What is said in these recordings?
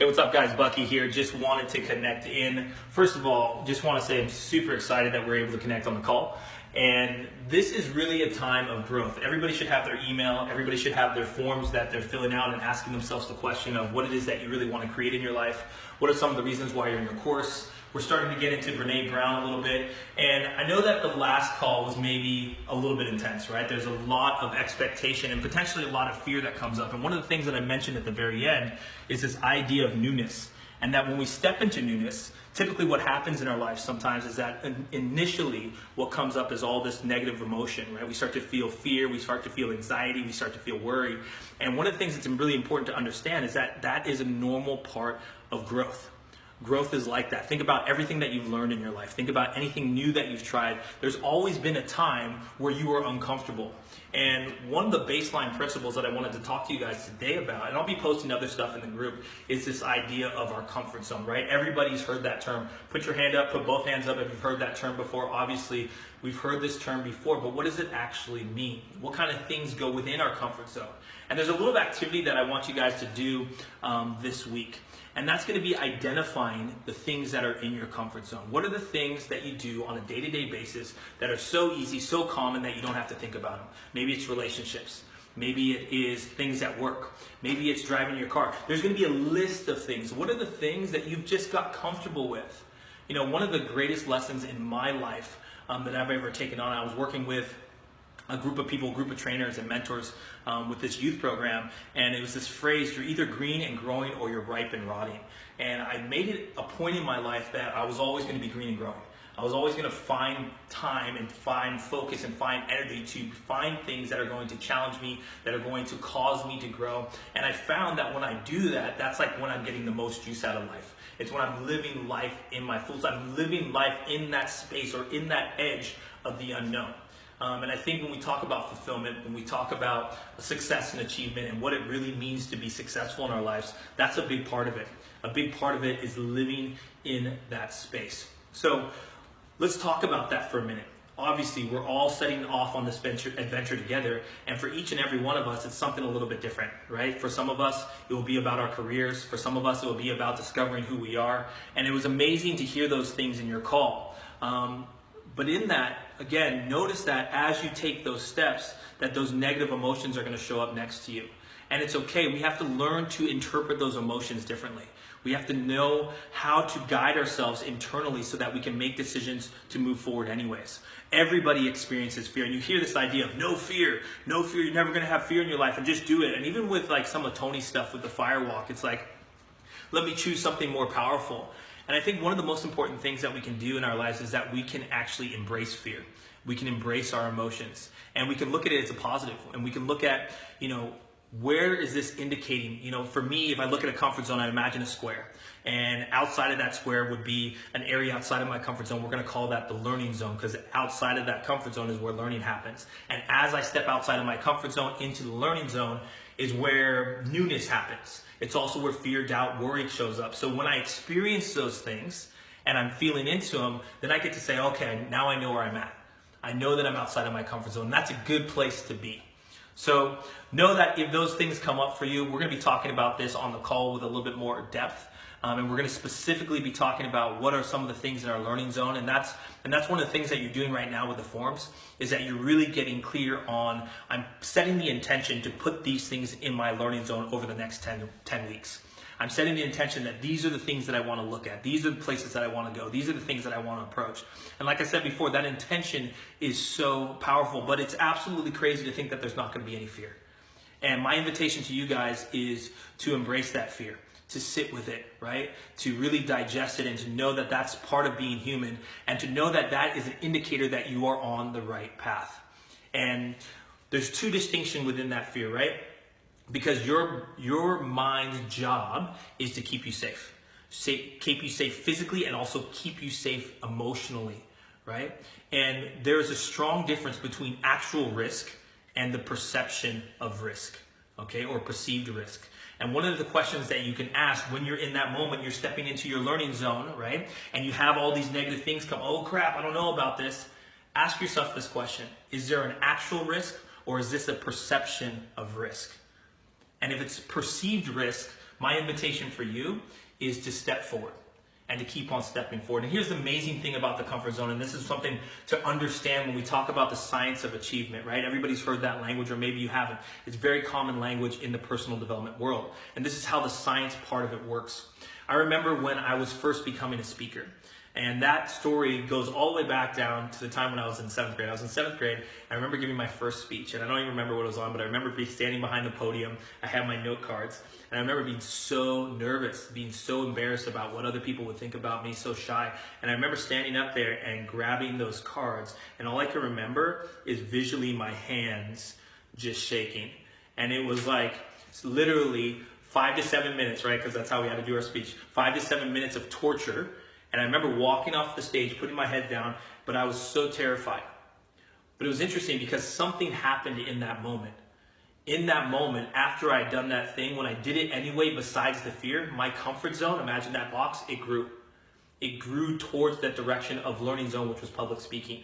Hey, what's up guys? Bucky here. Just wanted to connect in. First of all, just want to say I'm super excited that we're able to connect on the call. And this is really a time of growth. Everybody should have their email. Everybody should have their forms that they're filling out and asking themselves the question of what it is that you really want to create in your life. What are some of the reasons why you're in your course? We're starting to get into Brene Brown a little bit. And I know that the last call was maybe a little bit intense, right? There's a lot of expectation and potentially a lot of fear that comes up. And one of the things that I mentioned at the very end is this idea of newness. And that when we step into newness, typically what happens in our lives sometimes is that initially what comes up is all this negative emotion, right? We start to feel fear, we start to feel anxiety, we start to feel worry. And one of the things that's really important to understand is that that is a normal part of growth. Growth is like that. Think about everything that you've learned in your life. Think about anything new that you've tried. There's always been a time where you were uncomfortable. And one of the baseline principles that I wanted to talk to you guys today about, and I'll be posting other stuff in the group, is this idea of our comfort zone, right? Everybody's heard that term. Put your hand up, put both hands up if you've heard that term before. Obviously, we've heard this term before, but what does it actually mean? What kind of things go within our comfort zone? And there's a little activity that I want you guys to do this week. And that's going to be identifying the things that are in your comfort zone. What are the things that you do on a day-to-day basis that are so easy, so common that you don't have to think about them? Maybe it's relationships. Maybe it is things at work. Maybe it's driving your car. There's going to be a list of things. What are the things that you've just got comfortable with? You know, one of the greatest lessons in my life that I've ever taken on, I was working with a group of people, a group of trainers and mentors with this youth program, and it was this phrase, you're either green and growing or you're ripe and rotting. And I made it a point in my life that I was always going to be green and growing. I was always going to find time and find focus and find energy to find things that are going to challenge me, that are going to cause me to grow. And I found that when I do that, that's like when I'm getting the most juice out of life. It's when I'm living life in my full time, I'm living life in that space or in that edge of the unknown. And I think when we talk about fulfillment, when we talk about success and achievement and what it really means to be successful in our lives, that's a big part of it. A big part of it is living in that space. So let's talk about that for a minute. Obviously, we're all setting off on this adventure together, and for each and every one of us, it's something a little bit different, right? For some of us, it will be about our careers. For some of us, it will be about discovering who we are. And it was amazing to hear those things in your call. But in that, again, notice that as you take those steps, that those negative emotions are going to show up next to you. And it's okay. We have to learn to interpret those emotions differently. We have to know how to guide ourselves internally so that we can make decisions to move forward anyways. Everybody experiences fear. And you hear this idea of no fear, you're never going to have fear in your life, and just do it. And even with like some of Tony's stuff with the fire walk, it's like, let me choose something more powerful. And I think one of the most important things that we can do in our lives is that we can actually embrace fear. We can embrace our emotions, and we can look at it as a positive, and we can look at, where is this indicating? For me, if I look at a comfort zone, I imagine a square. And outside of that square would be an area outside of my comfort zone. We're going to call that the learning zone, because outside of that comfort zone is where learning happens. And as I step outside of my comfort zone into the learning zone is where newness happens. It's also where fear, doubt, worry shows up. So when I experience those things and I'm feeling into them, then I get to say, okay, now I know where I'm at. I know that I'm outside of my comfort zone. That's a good place to be. So know that if those things come up for you, we're going to be talking about this on the call with a little bit more depth. And we're going to specifically be talking about what are some of the things in our learning zone. And that's one of the things that you're doing right now with the forms, is that you're really getting clear on, I'm setting the intention to put these things in my learning zone over the next 10 weeks. I'm setting the intention that these are the things that I want to look at. These are the places that I want to go. These are the things that I want to approach. And like I said before, that intention is so powerful, but it's absolutely crazy to think that there's not going to be any fear. And my invitation to you guys is to embrace that fear, to sit with it, right? To really digest it and to know that that's part of being human, and to know that that is an indicator that you are on the right path. And there's two distinctions within that fear, right? Because your mind's job is to keep you safe. Keep you safe physically and also keep you safe emotionally, right? And there is a strong difference between actual risk and the perception of risk, okay, or perceived risk. And one of the questions that you can ask when you're in that moment, you're stepping into your learning zone, right? And you have all these negative things come, oh crap, I don't know about this. Ask yourself this question: is there an actual risk, or is this a perception of risk? And if it's perceived risk, My invitation for you is to step forward and to keep on stepping forward. And here's the amazing thing about the comfort zone, and this is something to understand when we talk about the science of achievement, right? Everybody's heard that language, or maybe you haven't. It's very common language in the personal development world. And this is how the science part of it works. I remember when I was first becoming a speaker. And that story goes all the way back down to the time when I was in 7th grade. I was in 7th grade, and I remember giving my first speech, and I don't even remember what it was on, but I remember standing behind the podium. I had my note cards, and I remember being so nervous, being so embarrassed about what other people would think about me, so shy. And I remember standing up there and grabbing those cards, and all I can remember is visually my hands just shaking. And it was like literally 5 to 7 minutes, right? Because that's how we had to do our speech. 5 to 7 minutes of torture. And I remember walking off the stage, putting my head down, but I was so terrified. But it was interesting because something happened in that moment. In that moment, after I'd done that thing, when I did it anyway, besides the fear, my comfort zone, imagine that box, it grew. It grew towards that direction of learning zone, which was public speaking.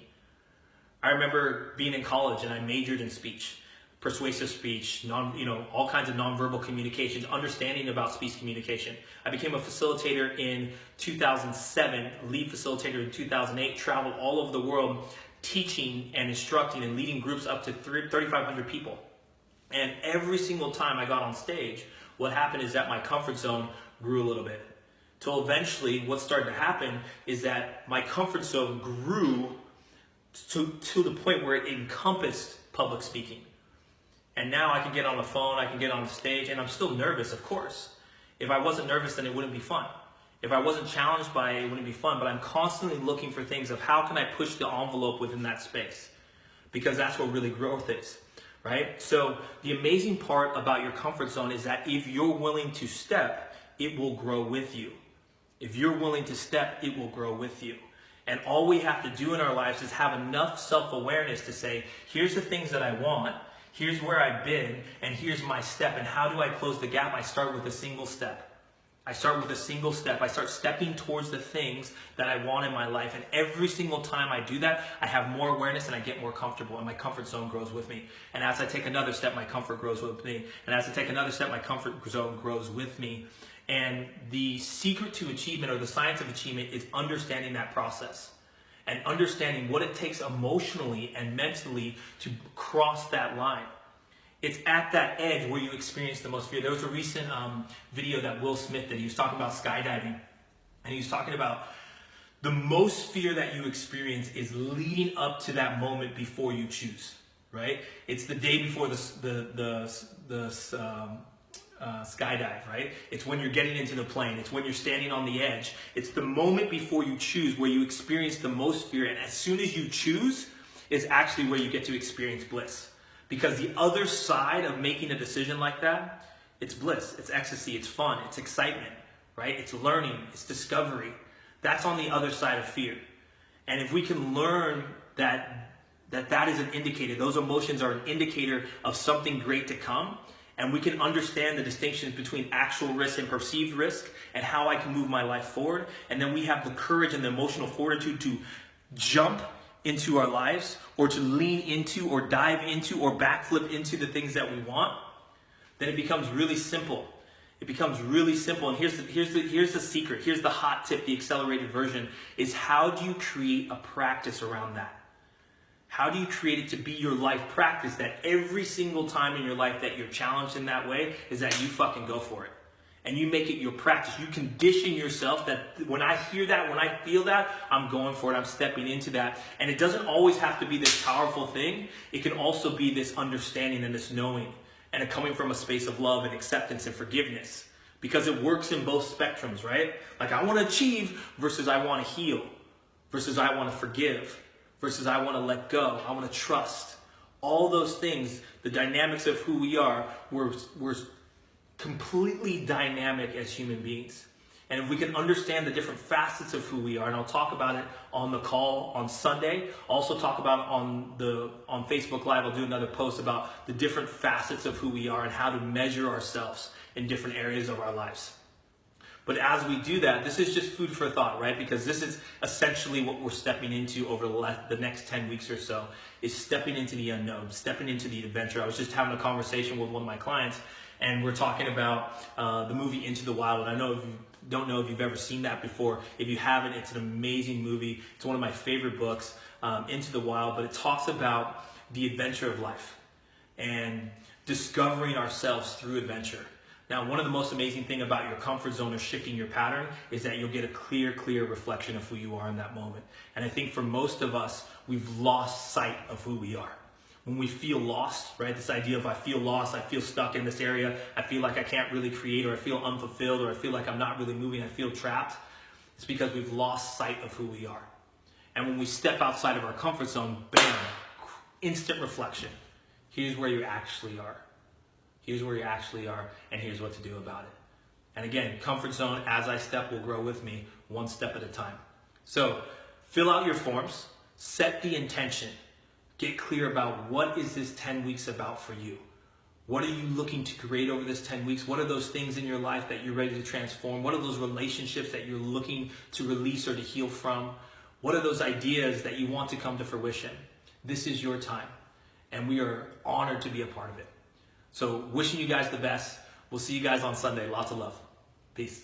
I remember being in college and I majored in speech. Persuasive speech, all kinds of nonverbal communications, understanding about speech communication. I became a facilitator in 2007, lead facilitator in 2008, traveled all over the world teaching and instructing and leading groups up to 3,500 people. And every single time I got on stage, what happened is that my comfort zone grew a little bit. Till eventually what started to happen is that my comfort zone grew to the point where it encompassed public speaking. And now I can get on the phone, I can get on the stage, and I'm still nervous, of course. If I wasn't nervous, then it wouldn't be fun. If I wasn't challenged by it, it wouldn't be fun. But I'm constantly looking for things of how can I push the envelope within that space? Because that's what really growth is, right? So the amazing part about your comfort zone is that if you're willing to step, it will grow with you. If you're willing to step, it will grow with you. And all we have to do in our lives is have enough self-awareness to say, here's the things that I want, here's where I've been, and here's my step. And how do I close the gap? I start with a single step. I start with a single step. I start stepping towards the things that I want in my life. And every single time I do that, I have more awareness and I get more comfortable, and my comfort zone grows with me. And as I take another step, my comfort grows with me. And as I take another step, my comfort zone grows with me. And the secret to achievement, or the science of achievement, is understanding that process. And understanding what it takes emotionally and mentally to cross that line. It's at that edge where you experience the most fear. There was a recent video that Will Smith did. He was talking about skydiving. And he was talking about the most fear that you experience is leading up to that moment before you choose, right? It's the day before the skydive, right? It's when you're getting into the plane. It's when you're standing on the edge. It's the moment before you choose where you experience the most fear. And as soon as you choose is actually where you get to experience bliss. Because the other side of making a decision like that, it's bliss, it's ecstasy, it's fun, it's excitement, right? It's learning, it's discovery. That's on the other side of fear. And if we can learn that is an indicator, those emotions are an indicator of something great to come, and we can understand the distinctions between actual risk and perceived risk and how I can move my life forward, and then we have the courage and the emotional fortitude to jump into our lives, or to lean into, or dive into, or backflip into the things that we want, then it becomes really simple. It becomes really simple. And here's the secret. Here's the hot tip, the accelerated version, is how do you create a practice around that? How do you create it to be your life practice, that every single time in your life that you're challenged in that way is that you fucking go for it. And you make it your practice. You condition yourself that when I hear that, when I feel that, I'm going for it. I'm stepping into that. And it doesn't always have to be this powerful thing. It can also be this understanding and this knowing. And it coming from a space of love and acceptance and forgiveness. Because it works in both spectrums, right? Like I want to achieve versus I want to heal. Versus I want to forgive. Versus I want to let go. I want to trust. All those things, the dynamics of who we are, we're completely dynamic as human beings. And if we can understand the different facets of who we are, and I'll talk about it on the call on Sunday, also talk about it on Facebook Live. I'll do another post about the different facets of who we are and how to measure ourselves in different areas of our lives. But as we do that, this is just food for thought, right? Because this is essentially what we're stepping into over the next 10 weeks or so, is stepping into the unknown, stepping into the adventure. I was just having a conversation with one of my clients, And we're talking about the movie Into the Wild. And I know if you don't know if you've ever seen that before. If you haven't, it's an amazing movie. It's one of my favorite books, Into the Wild, but it talks about the adventure of life and discovering ourselves through adventure. Now, one of the most amazing thing about your comfort zone or shifting your pattern is that you'll get a clear reflection of who you are in that moment. And I think for most of us, we've lost sight of who we are. When we feel lost, right? This idea of I feel lost, I feel stuck in this area, I feel like I can't really create, or I feel unfulfilled, or I feel like I'm not really moving, I feel trapped. It's because we've lost sight of who we are. And when we step outside of our comfort zone, bam, instant reflection. Here's where you actually are. Here's where you actually are, and here's what to do about it. And again, comfort zone, as I step, will grow with me, one step at a time. So fill out your forms, set the intention, get clear about what is this 10 weeks about for you. What are you looking to create over this 10 weeks? What are those things in your life that you're ready to transform? What are those relationships that you're looking to release or to heal from? What are those ideas that you want to come to fruition? This is your time, and we are honored to be a part of it. So wishing you guys the best. We'll see you guys on Sunday. Lots of love. Peace.